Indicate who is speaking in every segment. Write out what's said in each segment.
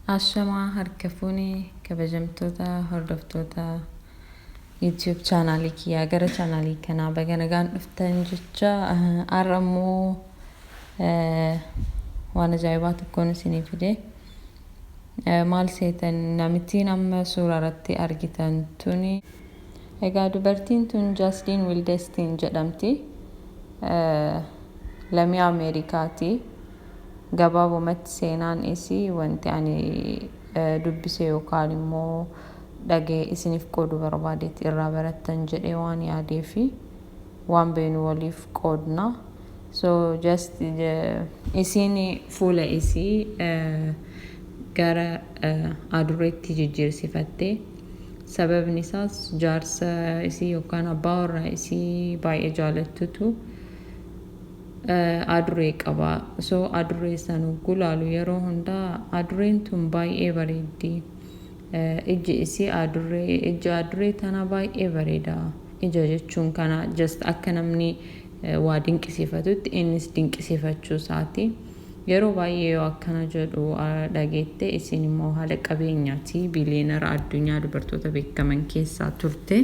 Speaker 1: Ashamaa harka fuunee kabajamtoota hordoftoota YouTube chaanaalii kiyyaa gara chaanaalii kanaa baga nagaan dhuftan jecha har'a immoo waan ajaa'ibaa tokkoon isinii fide maal seetan namittiin amma suuraa irratti argitan tuni egaa dubartiin tun Jasliin Wildestiin jedhamti lammii Ameerikaati. Gabaabumatti seenaan isii wanti ani dubbise yookaan immoo dhagee isiniif qoodu barbaadetti irraa barattan jedhee waan yaadee fi waan beenu waliif qoodna. So just isiin fuula isii gara adureetti jijjiirsifattee sababni isaas jaarsa isii yookaan abbaa warraa isii baay'ee jaalattutu aduree qaba. So aduree sanu gulaalu yeroo hundaa adureen tun baay'ee bareeddi. Iji isii aduree tana baay'ee bareeda. Ija jechuun kana just akka namni waa dinqisiifatutti innis dinqisiifachuu isaati. Yeroo baay'ee yoo akkana jedhu dhageette isin immoo haala qabeenyaati biliyeenara addunyaa dubartoota beekaman keessaa turte.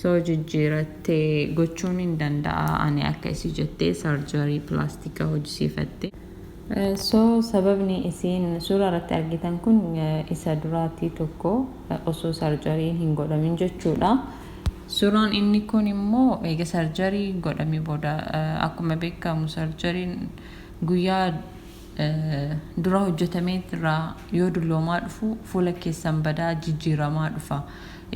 Speaker 1: So jijjiirattee gochuun hin danda'a ani akka isii jettee sarjarii pilaastika hojjisiifatte. So sababni isiin suuraa irratti argitan kun isa duraatii tokko osoo sarjariin hin godhamin jechuudha. Suuraan inni kun immoo eega sarjarii godhamee booda akkuma beekamu sarjariin guyyaa dura hojjetamee irraa yoo dulloomaa dhufu fuula keessan badaa jijjiiramaa dhufa.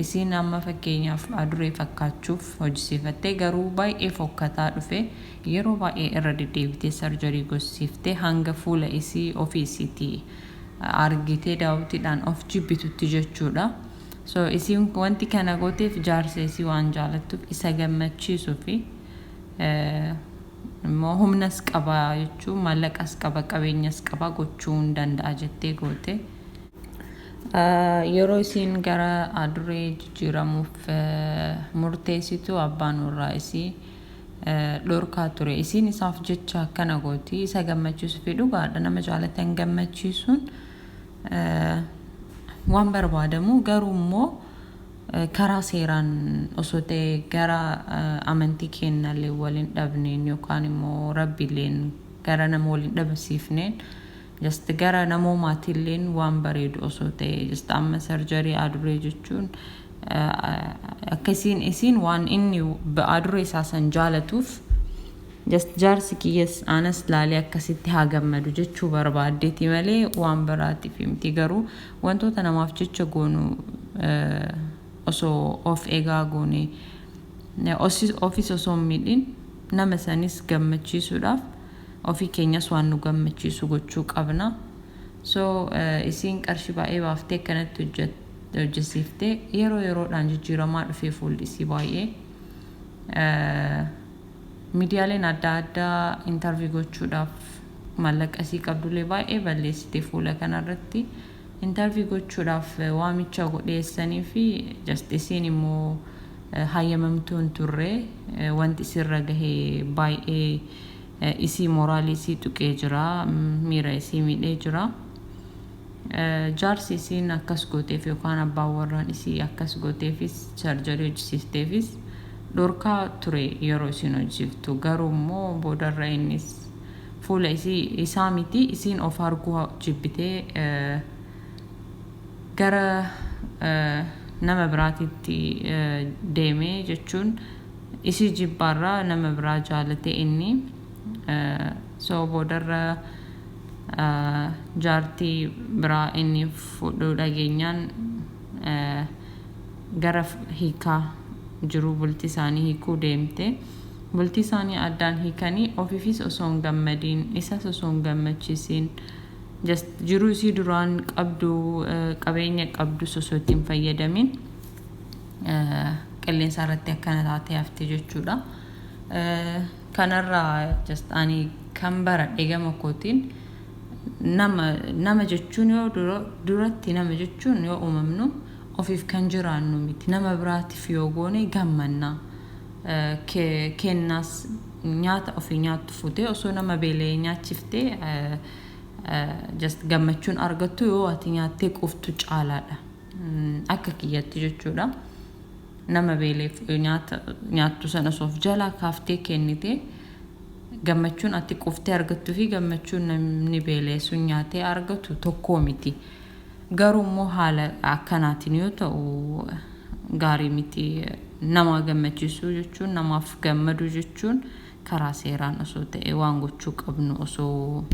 Speaker 1: Isiin amma fakkeenyaaf aduree fakkaachuuf hojjisiifattee garuu baay'ee fokkataa dhufe yeroo baay'ee irra deddeebitee sarjarii gossiiftee hanga fuula isii ofiisiitii argitee daawwitiidhaan of jibbitutti jechuudha. So isiin wanti kana gooteef jaarsa isii waan jaalattuuf isa gammachiisuu fi immoo humnas qaba jechuun maallaqas qaba qabeenyas qaba gochuu hin danda'a jettee goote. Yeroo isiin gara aduree jijjiiramuuf murteessitu abbaan warraa isii dhorkaa ture. Isiin isaaf jecha akkana gooti isa gammachiisuu fi dhugaadha nama jaalatan gammachiisuun waan barbaadamu garuu immoo karaa seeraan osoo ta'e gara amantii kennallee waliin dhabneen yookaan immoo rabbiilleen gara nama waliin dhabsiifneen just gara namoomaatiilleen waan bareedu osoo ta'e just amma sarjarii aduree jechuun akkasiin isiin waan inni aduree isaa san jaalatuuf just jaarsi kiyyas anas laalee akkasitti haa gammadu jechuu barbaaddeeti malee waan biraatiif miti. Garuu wantoota namaaf jecha goonu osoo of eegaa goone ofis osoo miidhin nama sanis gammachiisuudhaaf ofii keenyas waan nu gammachiisu gochuu qabna. So isiin qarshii baay'ee baaftee kanatti hojjesiiftee yeroodhaan jijjiiramaa dhufee fuulli isii baay'ee miidiyaaleen adda addaa intarvii gochuudhaaf maallaqa isii qabdullee baay'ee balleessite fuula kanarratti intarvii gochuudhaaf waamicha godheessanii fi just isiin immoo hayyamamtuu hin turre wanti isirra gahee baay'ee isii moraalii isii tuqee jira miira isii miidhee jira. Jaarsi isiin akkas gooteef yookaan abbaan warraan isii akkas gooteefis sarjarii hojjisiifteefis dhorkaa ture yeroo isiin hojjisiiftu garuu immoo boodarra innis fuula isaa miti isiin of arguu jibbitee gara nama biraatitti deemee jechuun isii jibbaarraa nama biraa jaalate inni. So boodarra jaartii biraa inni fuudhuu dhageenyaan gara hiikaa jiru bultii isaanii hiikuu deemte. Bultii isaanii addaan hiikanii ofiifis osoo hin gammadiin isas osoo hin gammachiisiin just jiruu isii duraan qabdu qabeenya qabdu osoo ittiin fayyadamin qilleensa irratti akkana taatee hafte jechuudha. Kanarraa just ani kan baradhe gama kootiin nama jechuun yoo duratti nama jechuun yoo uumamnu ofiif kan jiraannu miti nama biraatiif yoo goone gammanna kennaas nyaata ofii nyaattu futee osoo nama beelee nyaachiftee just gammachuun argattu yoo ati nyaattee quftu caalaadha akka kiyyatti jechuudha nama beeleef nyaattu sana soof jalaa kaaftee kennite gammachuun ati quftee argattu fi gammachuun namni beeleessu nyaatee argatu tokko miti garuu immoo haala akkanaatiin yoo ta'u gaarii miti nama gammachiisuu jechuun namaaf gammadu jechuun karaa seeraan osoo ta'e waan gochuu qabnu osoo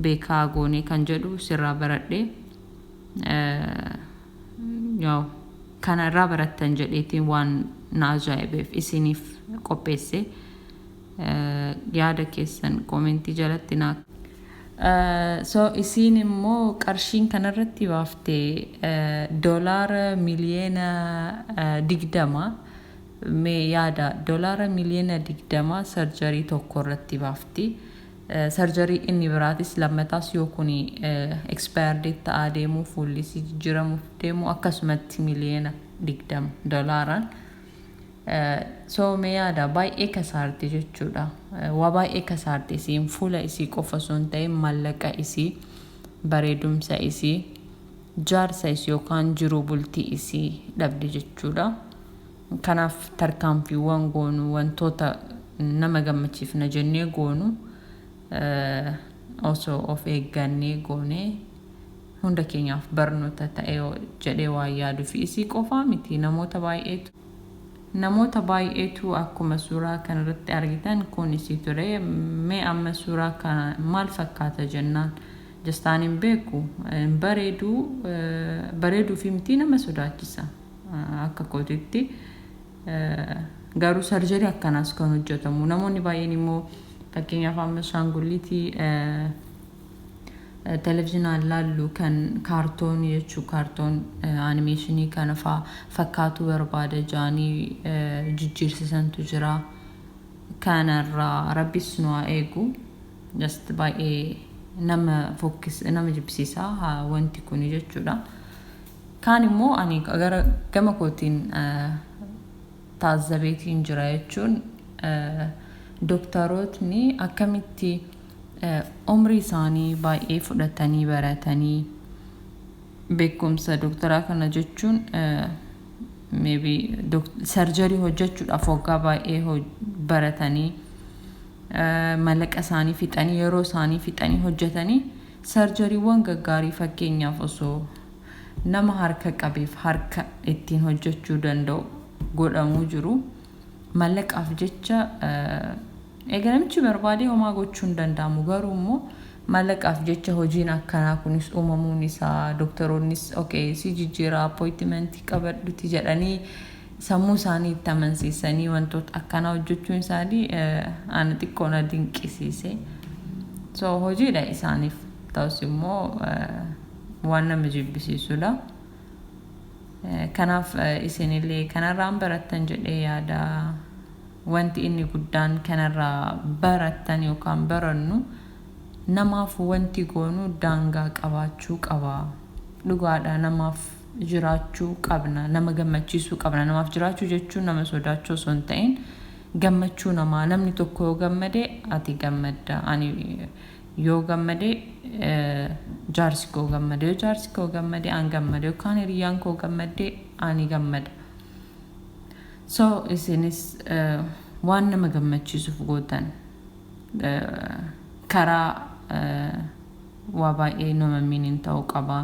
Speaker 1: beekaa goonee kan jedhu sirraa baradhe kana irraa barattan jedheetiin waan na ajaa'ibeef isiniif qopheesse yaada keessan komentii jalatti naa so isin immoo qarshiin kanarratti baaftee $20 miliyoona 20 mee yaada $20 miliyoona 20 sarjarii tokko irratti baafti sarjarii inni biraatis lammataas yoo kuni expired date ta'aa deemuu fuullisi jijjiiramuuf deemu akkasumatti miliyoona 20 so mee yaada baay'ee kasaarti jechuudha waa baay'ee kasaarti isiin fuula isii qofa osoo hin ta'in mallaqa isii bareedumsa isii jaarsa isii yookaan jiruu bultii isii dhabde jechuudha kanaaf tarkaanfiiwwan goonu wantoota nama gammachiifna jennee goonu osoo of eeggannee goonee hunda keenyaaf barnoota ta'e jedhee waa yaaduu fi isii qofaa miti namoota baay'eetu akkuma suuraa kanarratti argitan kun isii ture mee amma suuraa kana maal fakkaata jennaan jastaan hin beeku bareeduu fi miti nama sodaachisa akka kootitti garuu sarjarii akkanaas kan hojjetamu namoonni baay'een immoo fakkeenyaaf amma shaangulliitii televizyinaan laallu kan kaartoonii jechuu kaartoon animeeshinii kana fakkaatu barbaada jaanii jijjiirsisantu jira kanarraa rabbis nu haa eegu just baay'ee nama jibsiisaa wanti kuni jechuudha kaan immoo ani gama kootiin taazzabeetiin jira jechuun doktarootni akkamitti umrii isaanii baay'ee fudhatanii baratanii beekumsa doktoraa kana jechuun maybe sarjarii hojjechuudhaaf waggaa baay'ee baratanii mallaqa isaanii fixanii yeroo isaanii fixanii hojjetanii sarjariiwwan gaggaarii fakkeenyaaf osoo nama harka qabeef harka ittiin hojjechuu danda'u godhamuu jiru mallaqaaf jecha eegalamichi barbaadee homaa gochuu hin danda'amu garuu immoo mallaqaaf jecha hojiin akkanaa kunis uumamuun isaa doktoroonnis si jijjiira appointmentii qabadhuti jedhanii sammuu isaanii itti amansiisanii wantoota akkanaa hojjechuun isaanii ana xiqqoo na dinqisiise so hojiidha isaaniif ta'us immoo waan nama jibbisiisudha kanaaf isinillee kanarraan barattan jedhee yaada wanti inni guddaan kanarraa barattan yookaan barannu namaaf wanti goonu daangaa qabaachuu qaba dhugaadha namaaf jiraachuu qabna nama gammachiisuu qabna namaaf jiraachuu jechuun nama sodaachuu osoo hin ta'in gammachuu namaa namni tokko yoo gammade ati gammadda ani yoo gammade jaarsi koo gammade yoo jaarsi koo gammade an gammade yookaan hiriyyaan koo gammade ani gammada so isinis waan nama gammachiisuuf gootan karaa waa baay'ee nama miinin ta'uu qaba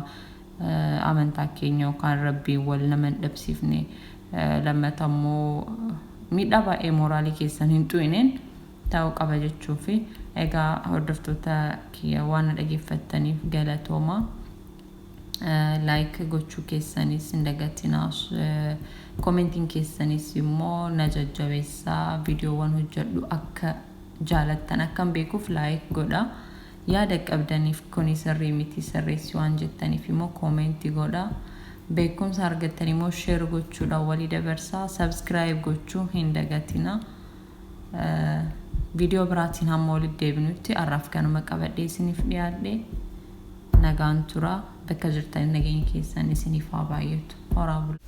Speaker 1: amantaa keenya yookaan rabbiin wal nama hin dhabsiifne lammata immoo miidhaa baay'ee mooraalii keessan hin xu'ineen ta'uu qaba jechuufi egaa hordoftoota kiyya waan dhaggeeffattaniif galatooma like gochuu keessanis hin dagatinaa commenting keessanis immoo na jajjabeessaa viidiyoowwan hojjedhu akka jaalattan akkan beekuuf like godha yaada qabdaniif kuni sirrii miti sirreessi waan jettaniif immoo commenti godha beekumsa argattan immoo share gochuudhaan walii dabarsaa subscribe gochuu hin dagatinaa viidiyoo biraatiin hamma walitti deebinutti arraaf kanuma qabadhee isiniif dhiyaadhe nagaan tura bakka jirtan nageenya keessan isiniif haa baay'atu horaa bula